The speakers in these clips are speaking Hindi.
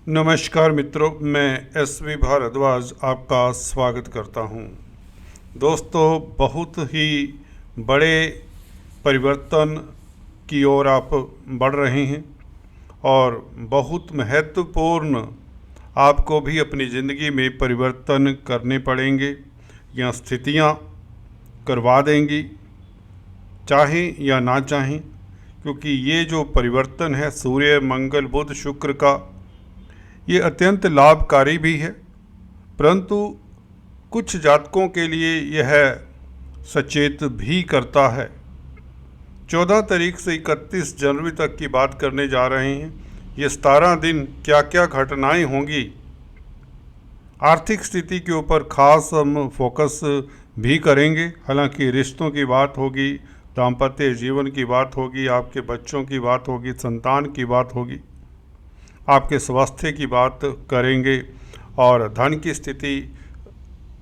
नमस्कार मित्रों, मैं एस.वी. भारद्वाज आपका स्वागत करता हूं। दोस्तों, बहुत ही बड़े परिवर्तन की ओर आप बढ़ रहे हैं और बहुत महत्वपूर्ण आपको भी अपनी ज़िंदगी में परिवर्तन करने पड़ेंगे या स्थितियां करवा देंगी, चाहें या ना चाहें, क्योंकि ये जो परिवर्तन है सूर्य, मंगल, बुध, शुक्र का, ये अत्यंत लाभकारी भी है, परंतु कुछ जातकों के लिए यह सचेत भी करता है। 14 तारीख से 31 जनवरी तक की बात करने जा रहे हैं। ये 17 दिन क्या क्या घटनाएं होंगी, आर्थिक स्थिति के ऊपर खास हम फोकस भी करेंगे। हालांकि रिश्तों की बात होगी, दाम्पत्य जीवन की बात होगी, आपके बच्चों की बात होगी, संतान की बात होगी, आपके स्वास्थ्य की बात करेंगे और धन की स्थिति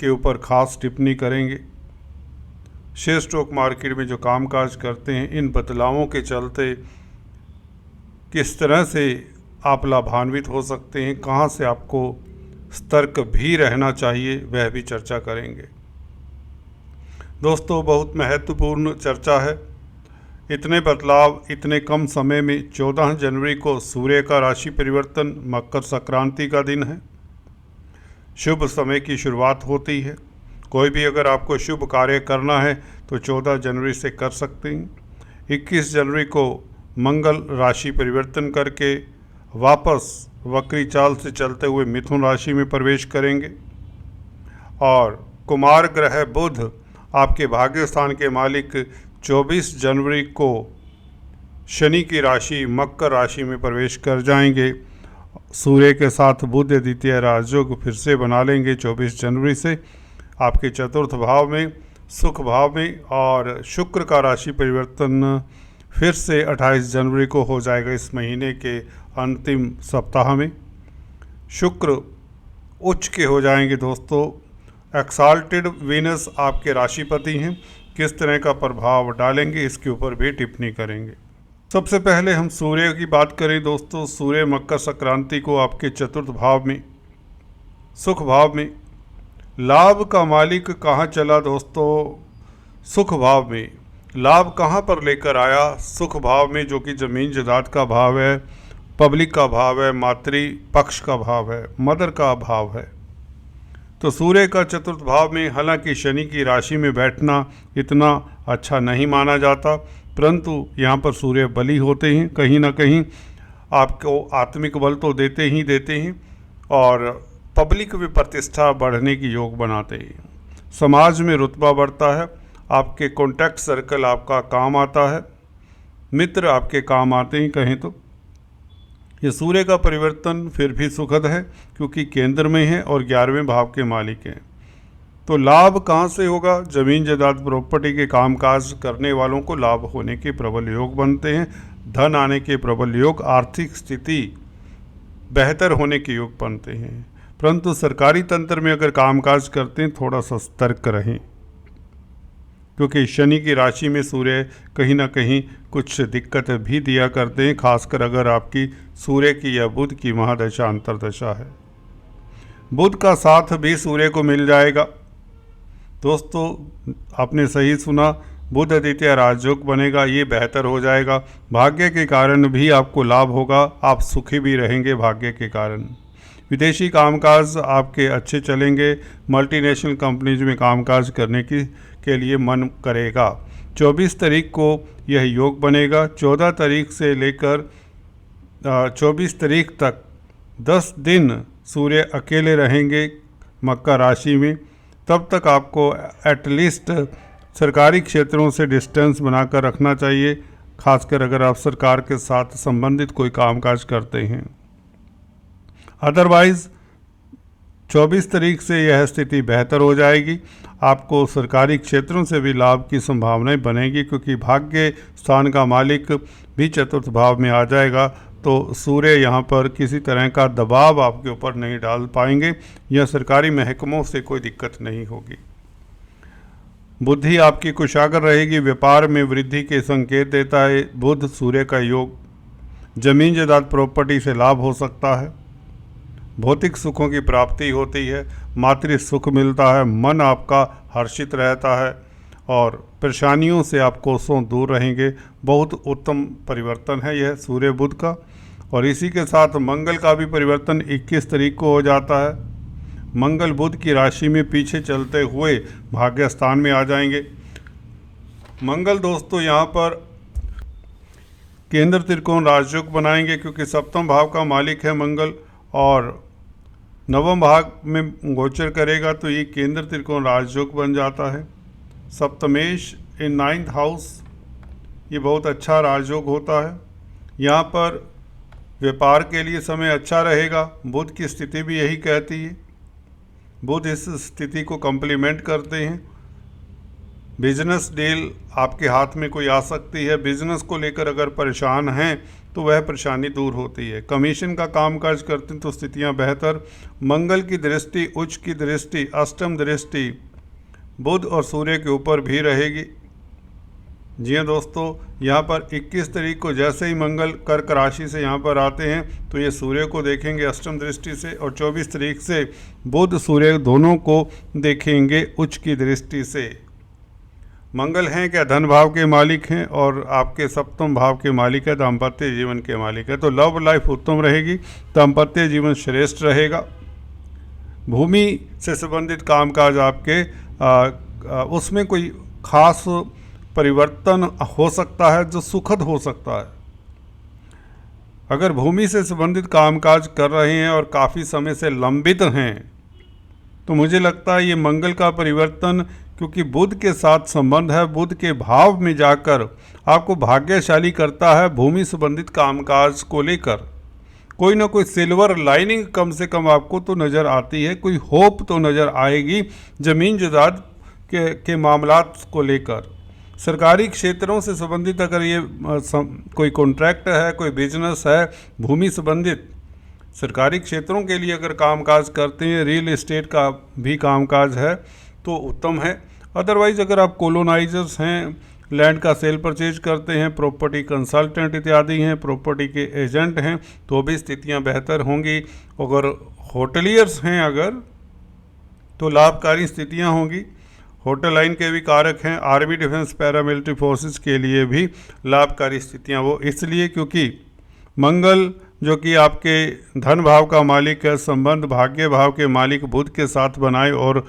के ऊपर खास टिप्पणी करेंगे। शेयर स्टॉक मार्केट में जो कामकाज करते हैं, इन बदलावों के चलते किस तरह से आप लाभान्वित हो सकते हैं, कहां से आपको सतर्क भी रहना चाहिए, वह भी चर्चा करेंगे। दोस्तों, बहुत महत्वपूर्ण चर्चा है। इतने बदलाव इतने कम समय में 14 जनवरी को सूर्य का राशि परिवर्तन, मकर संक्रांति का दिन है, शुभ समय की शुरुआत होती है। कोई भी अगर आपको शुभ कार्य करना है तो 14 जनवरी से कर सकते हैं। 21 जनवरी को मंगल राशि परिवर्तन करके वापस वक्री चाल से चलते हुए मिथुन राशि में प्रवेश करेंगे और कुमार ग्रह बुध, आपके भाग्य स्थान के मालिक, 24 जनवरी को शनि की राशि मकर राशि में प्रवेश कर जाएंगे। सूर्य के साथ बुध द्वितीय राजयोग फिर से बना लेंगे 24 जनवरी से आपके चतुर्थ भाव में, सुख भाव में, और शुक्र का राशि परिवर्तन फिर से 28 जनवरी को हो जाएगा। इस महीने के अंतिम सप्ताह में शुक्र उच्च के हो जाएंगे। दोस्तों, एक्साल्टेड वीनस आपके राशिपति हैं, किस तरह का प्रभाव डालेंगे इसके ऊपर भी टिप्पणी करेंगे। सबसे पहले हम सूर्य की बात करें। दोस्तों, सूर्य मकर संक्रांति को आपके चतुर्थ भाव में, सुख भाव में, लाभ का मालिक कहाँ चला दोस्तों? सुख भाव में। लाभ कहाँ पर लेकर आया? सुख भाव में, जो कि जमीन जायदाद का भाव है, पब्लिक का भाव है, मातृ पक्ष का भाव है, मदर का भाव है। तो सूर्य का चतुर्थ भाव में, हालांकि शनि की राशि में बैठना इतना अच्छा नहीं माना जाता, परंतु यहाँ पर सूर्य बली होते हैं, कहीं ना कहीं आपको आत्मिक बल तो देते ही देते हैं और पब्लिक में प्रतिष्ठा बढ़ने की योग बनाते हैं। समाज में रुतबा बढ़ता है, आपके कॉन्टैक्ट सर्कल आपका काम आता है, मित्र आपके काम आते हैं कहें तो। ये सूर्य का परिवर्तन फिर भी सुखद है क्योंकि केंद्र में है और 11वें भाव के मालिक हैं। तो लाभ कहाँ से होगा? जमीन जायदाद प्रॉपर्टी के कामकाज करने वालों को लाभ होने के प्रबल योग बनते हैं, धन आने के प्रबल योग, आर्थिक स्थिति बेहतर होने के योग बनते हैं। परंतु सरकारी तंत्र में अगर कामकाज करते हैं, थोड़ा सा सतर्क रहें, क्योंकि शनि की राशि में सूर्य कहीं ना कहीं कुछ दिक्कत भी दिया करते हैं, खासकर अगर आपकी सूर्य की या बुध की महादशा अंतर्दशा है। बुध का साथ भी सूर्य को मिल जाएगा। दोस्तों, आपने सही सुना, बुध द्वितीय राजयोग बनेगा, ये बेहतर हो जाएगा। भाग्य के कारण भी आपको लाभ होगा, आप सुखी भी रहेंगे भाग्य के कारण। विदेशी कामकाज आपके अच्छे चलेंगे, मल्टीनेशनल कंपनीज में कामकाज करने के लिए मन करेगा। 24 तारीख को यह योग बनेगा। 14 तारीख से लेकर 24 तारीख तक 10 दिन सूर्य अकेले रहेंगे मकर राशि में। तब तक आपको एटलीस्ट सरकारी क्षेत्रों से डिस्टेंस बनाकर रखना चाहिए, खासकर अगर आप सरकार के साथ संबंधित कोई कामकाज करते हैं। अदरवाइज़ 24 तारीख से यह स्थिति बेहतर हो जाएगी। आपको सरकारी क्षेत्रों से भी लाभ की संभावनाएं बनेगी, क्योंकि भाग्य स्थान का मालिक भी चतुर्थ भाव में आ जाएगा। तो सूर्य यहाँ पर किसी तरह का दबाव आपके ऊपर नहीं डाल पाएंगे, या सरकारी महकमों से कोई दिक्कत नहीं होगी। बुद्धि आपकी कुशागर रहेगी, व्यापार में वृद्धि के संकेत देता है बुध सूर्य का योग। जमीन जायदाद प्रॉपर्टी से लाभ हो सकता है। भौतिक सुखों की प्राप्ति होती है, मातृ सुख मिलता है, मन आपका हर्षित रहता है और परेशानियों से आप कोसों दूर रहेंगे। बहुत उत्तम परिवर्तन है यह सूर्य बुध का। और इसी के साथ मंगल का भी परिवर्तन 21 तारीख को हो जाता है। मंगल बुध की राशि में पीछे चलते हुए भाग्य स्थान में आ जाएंगे। मंगल दोस्तों यहाँ पर केंद्र त्रिकोण राजयोग बनाएंगे, क्योंकि सप्तम भाव का मालिक है मंगल और नवम भाव में गोचर करेगा, तो ये केंद्र त्रिकोण राजयोग बन जाता है। सप्तमेश इन 9th हाउस, ये बहुत अच्छा राजयोग होता है। यहाँ पर व्यापार के लिए समय अच्छा रहेगा। बुध की स्थिति भी यही कहती है। बुध इस स्थिति को कम्प्लीमेंट करते हैं। बिजनेस डील आपके हाथ में कोई आ सकती है। बिजनेस को लेकर अगर परेशान हैं तो वह परेशानी दूर होती है। कमीशन का कामकाज करते हैं तो स्थितियां बेहतर। मंगल की दृष्टि, उच्च की दृष्टि, अष्टम दृष्टि बुध और सूर्य के ऊपर भी रहेगी। जी हाँ दोस्तों, यहाँ पर 21 तारीख को जैसे ही मंगल कर्क राशि से यहाँ पर आते हैं तो ये सूर्य को देखेंगे अष्टम दृष्टि से, और 24 तारीख से बुध सूर्य दोनों को देखेंगे उच्च की दृष्टि से। मंगल हैं क्या धन भाव के मालिक हैं और आपके सप्तम भाव के मालिक है, दाम्पत्य जीवन के मालिक है। तो लव लाइफ उत्तम रहेगी, दाम्पत्य जीवन श्रेष्ठ रहेगा। भूमि से संबंधित कामकाज आपके उसमें कोई खास परिवर्तन हो सकता है जो सुखद हो सकता है। अगर भूमि से संबंधित कामकाज कर रहे हैं और काफ़ी समय से लंबित हैं तो मुझे लगता है ये मंगल का परिवर्तन, क्योंकि बुध के साथ संबंध है, बुध के भाव में जाकर आपको भाग्यशाली करता है। भूमि संबंधित कामकाज को लेकर कोई ना कोई सिल्वर लाइनिंग कम से कम आपको तो नज़र आती है, कोई होप तो नज़र आएगी ज़मीन जायदाद के मामलात को लेकर। सरकारी क्षेत्रों से संबंधित अगर ये कोई कॉन्ट्रैक्ट है, कोई बिजनेस है भूमि संबंधित, सरकारी क्षेत्रों के लिए अगर कामकाज करते हैं, रियल एस्टेट का भी कामकाज है तो उत्तम है। अदरवाइज़ अगर आप कॉलोनाइजर्स हैं, लैंड का सेल परचेज करते हैं, प्रॉपर्टी कंसल्टेंट इत्यादि हैं, प्रॉपर्टी के एजेंट हैं, तो भी स्थितियां बेहतर होंगी। अगर होटलियर्स हैं अगर तो लाभकारी स्थितियां होंगी। होटल लाइन के भी कारक हैं। आर्मी, डिफेंस, पैरामिलिट्री फोर्सेस के लिए भी लाभकारी स्थितियां, वो इसलिए क्योंकि मंगल जो कि आपके धन भाव का मालिक है, संबंध भाग्य भाव के मालिक बुध के साथ बनाए और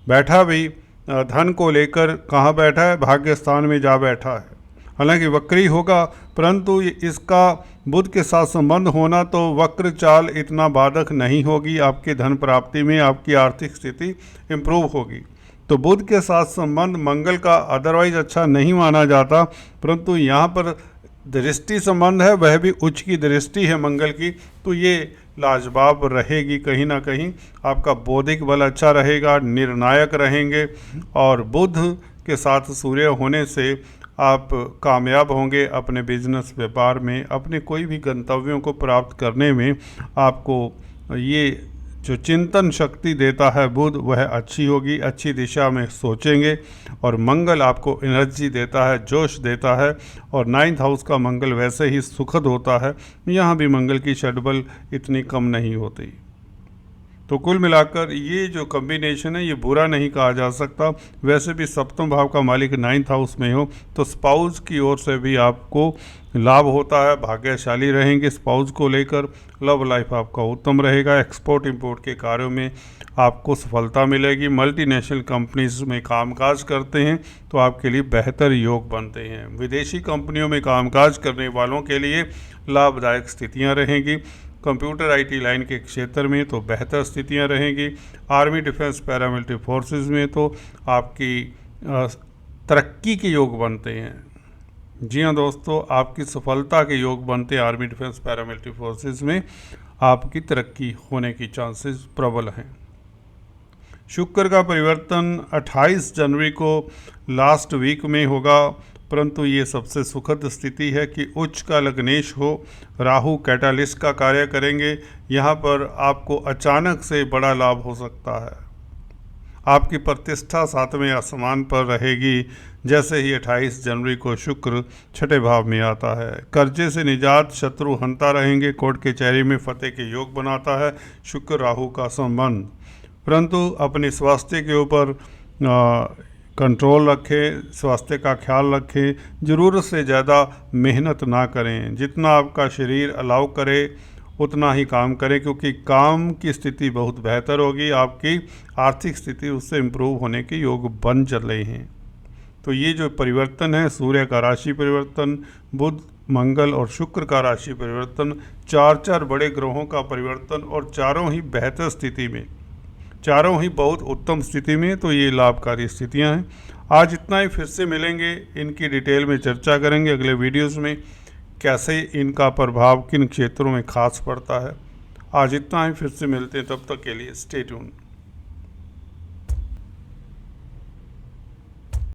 बैठा भी धन को लेकर कहाँ बैठा है, भाग्य स्थान में जा बैठा है। हालांकि वक्री होगा, परंतु इसका बुध के साथ संबंध होना तो वक्र चाल इतना बाधक नहीं होगी। आपके धन प्राप्ति में आपकी आर्थिक स्थिति इम्प्रूव होगी। तो बुध के साथ संबंध मंगल का अदरवाइज अच्छा नहीं माना जाता, परंतु यहाँ पर दृष्टि संबंध है, वह भी उच्च की दृष्टि है मंगल की, तो ये लाजवाब रहेगी। कहीं ना कहीं आपका बौद्धिक बल अच्छा रहेगा, निर्णायक रहेंगे और बुध के साथ सूर्य होने से आप कामयाब होंगे अपने बिजनेस व्यापार में, अपने कोई भी गंतव्यों को प्राप्त करने में। आपको ये जो चिंतन शक्ति देता है बुध, वह अच्छी होगी, अच्छी दिशा में सोचेंगे। और मंगल आपको एनर्जी देता है, जोश देता है, और 9th हाउस का मंगल वैसे ही सुखद होता है। यहाँ भी मंगल की षड्बल इतनी कम नहीं होती। तो कुल मिलाकर ये जो कॉम्बिनेशन है ये बुरा नहीं कहा जा सकता। वैसे भी सप्तम भाव का मालिक 9th हाउस में हो तो स्पाउस की ओर से भी आपको लाभ होता है, भाग्यशाली रहेंगे स्पाउस को लेकर। लव लाइफ आपका उत्तम रहेगा। एक्सपोर्ट इंपोर्ट के कार्यों में आपको सफलता मिलेगी। मल्टीनेशनल कंपनीज में कामकाज करते हैं तो आपके लिए बेहतर योग बनते हैं। विदेशी कंपनियों में कामकाज करने वालों के लिए लाभदायक स्थितियाँ रहेंगी। कंप्यूटर आईटी लाइन के क्षेत्र में तो बेहतर स्थितियां रहेंगी। आर्मी, डिफेंस, पैरामिलिट्री फोर्सेस में तो आपकी तरक्की के योग बनते हैं। जी हाँ दोस्तों, आपकी सफलता के योग बनते हैं। आर्मी, डिफेंस, पैरामिलिट्री फोर्सेस में आपकी तरक्की होने की चांसेस प्रबल हैं। शुक्र का परिवर्तन 28 जनवरी को लास्ट वीक में होगा, परंतु ये सबसे सुखद स्थिति है कि उच्च का लग्नेश हो। राहु कैटालिस्ट का कार्य करेंगे। यहाँ पर आपको अचानक से बड़ा लाभ हो सकता है। आपकी प्रतिष्ठा 7वें आसमान पर रहेगी। जैसे ही 28 जनवरी को शुक्र छठे भाव में आता है, कर्जे से निजात, शत्रु हंता रहेंगे, कोर्ट कचहरी में फतेह के योग बनाता है शुक्र राहु का संबंध। परंतु अपने स्वास्थ्य के ऊपर कंट्रोल रखें, स्वास्थ्य का ख्याल रखें, ज़रूरत से ज़्यादा मेहनत ना करें। जितना आपका शरीर अलाउ करे उतना ही काम करें, क्योंकि काम की स्थिति बहुत बेहतर होगी, आपकी आर्थिक स्थिति उससे इम्प्रूव होने के योग बन चल रहे हैं। तो ये जो परिवर्तन है, सूर्य का राशि परिवर्तन, बुध मंगल और शुक्र का राशि परिवर्तन, 4 बड़े ग्रहों का परिवर्तन और चारों ही बेहतर स्थिति में, चारों ही बहुत उत्तम स्थिति में, तो ये लाभकारी स्थितियां हैं। आज इतना ही, फिर से मिलेंगे, इनकी डिटेल में चर्चा करेंगे अगले वीडियोस में, कैसे इनका प्रभाव किन क्षेत्रों में खास पड़ता है। आज इतना ही, फिर से मिलते हैं, तब तक के लिए स्टे ट्यून्ड।